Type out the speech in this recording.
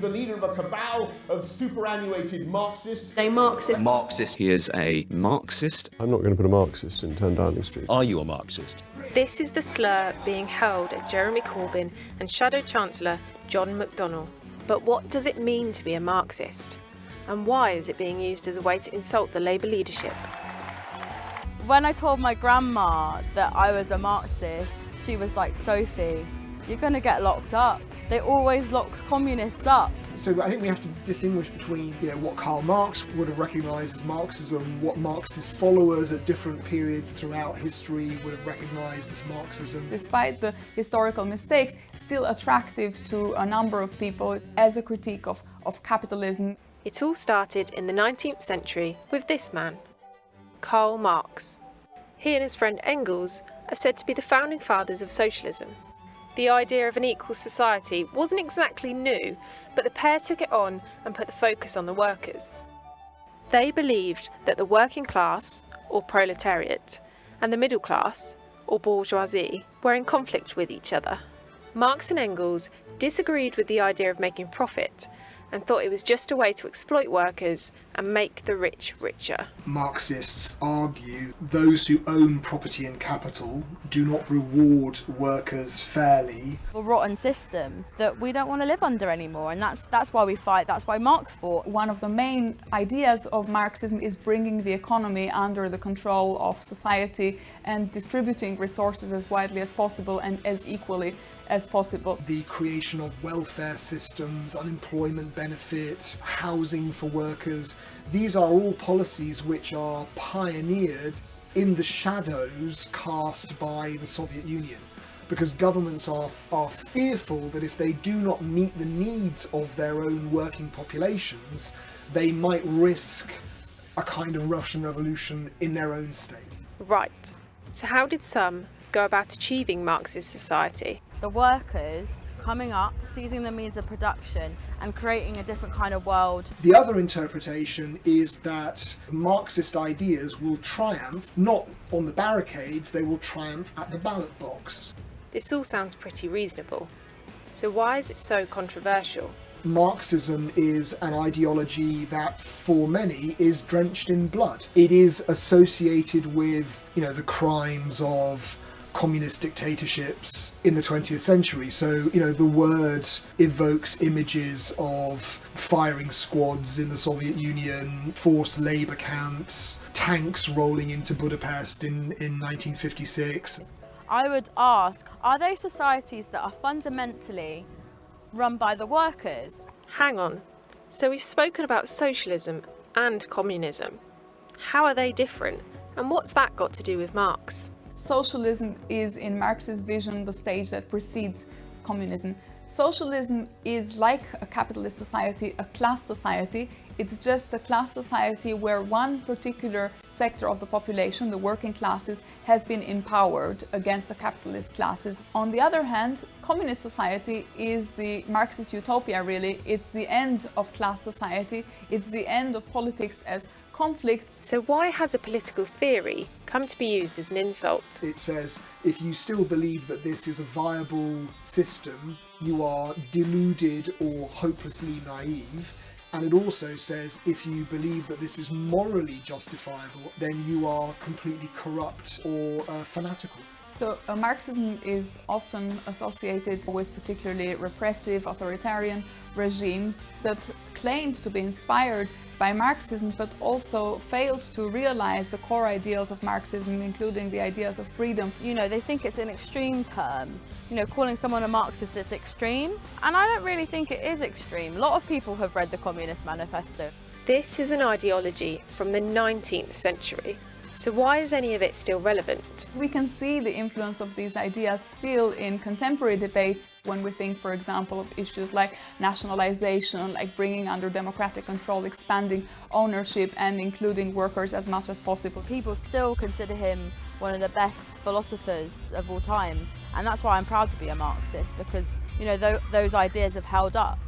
The leader of a cabal of superannuated Marxists. A Marxist. Marxist. He is a Marxist. I'm not going to put a Marxist in 10 Downing Street. Are you a Marxist? This is the slur being hurled at Jeremy Corbyn and Shadow Chancellor John McDonnell. But what does it mean to be a Marxist? And why is it being used as a way to insult the Labour leadership? When I told my grandma that I was a Marxist, she was like, Sophie, you're going to get locked up. They always lock communists up. So I think we have to distinguish between, what Karl Marx would have recognised as Marxism, what Marxist followers at different periods throughout history would have recognised as Marxism. Despite the historical mistakes, still attractive to a number of people as a critique of capitalism. It all started in the 19th century with this man, Karl Marx. He and his friend Engels are said to be the founding fathers of socialism. The idea of an equal society wasn't exactly new, but the pair took it on and put the focus on the workers. They believed that the working class, or proletariat, and the middle class, or bourgeoisie, were in conflict with each other. Marx and Engels disagreed with the idea of making profit and thought it was just a way to exploit workers and make the rich richer. Marxists argue those who own property and capital do not reward workers fairly. A rotten system that we don't want to live under anymore, and that's why we fight, that's why Marx fought. One of the main ideas of Marxism is bringing the economy under the control of society and distributing resources as widely as possible and as equally as possible. The creation of welfare systems, unemployment benefit, housing for workers, these are all policies which are pioneered in the shadows cast by the Soviet Union, because governments are fearful that if they do not meet the needs of their own working populations, they might risk a kind of Russian revolution in their own state. Right. So how did some go about achieving Marxist society? The workers coming up, seizing the means of production and creating a different kind of world. The other interpretation is that Marxist ideas will triumph, not on the barricades, they will triumph at the ballot box. This all sounds pretty reasonable. So why is it so controversial? Marxism is an ideology that, for many, is drenched in blood. It is associated with, the crimes of communist dictatorships in the 20th century. So, the word evokes images of firing squads in the Soviet Union, forced labour camps, tanks rolling into Budapest in 1956. I would ask, are they societies that are fundamentally run by the workers? Hang on. So we've spoken about socialism and communism. How are they different? And what's that got to do with Marx? Socialism is, in Marx's vision, the stage that precedes communism. Socialism is like a capitalist society, a class society. It's just a class society where one particular sector of the population, the working classes, has been empowered against the capitalist classes. On the other hand, communist society is the Marxist utopia, really. It's the end of class society. It's the end of politics as conflict. So why has a political theory come to be used as an insult? It says, if you still believe that this is a viable system, you are deluded or hopelessly naive. And it also says, if you believe that this is morally justifiable, then you are completely corrupt or fanatical. So Marxism is often associated with particularly repressive authoritarian regimes that claimed to be inspired by Marxism, but also failed to realize the core ideals of Marxism, including the ideas of freedom. They think it's an extreme term. Calling someone a Marxist is extreme, and I don't really think it is extreme. A lot of people have read the Communist Manifesto. This is an ideology from the 19th century. So why is any of it still relevant? We can see the influence of these ideas still in contemporary debates when we think, for example, of issues like nationalization, like bringing under democratic control, expanding ownership and including workers as much as possible. People still consider him one of the best philosophers of all time, and that's why I'm proud to be a Marxist, because those ideas have held up.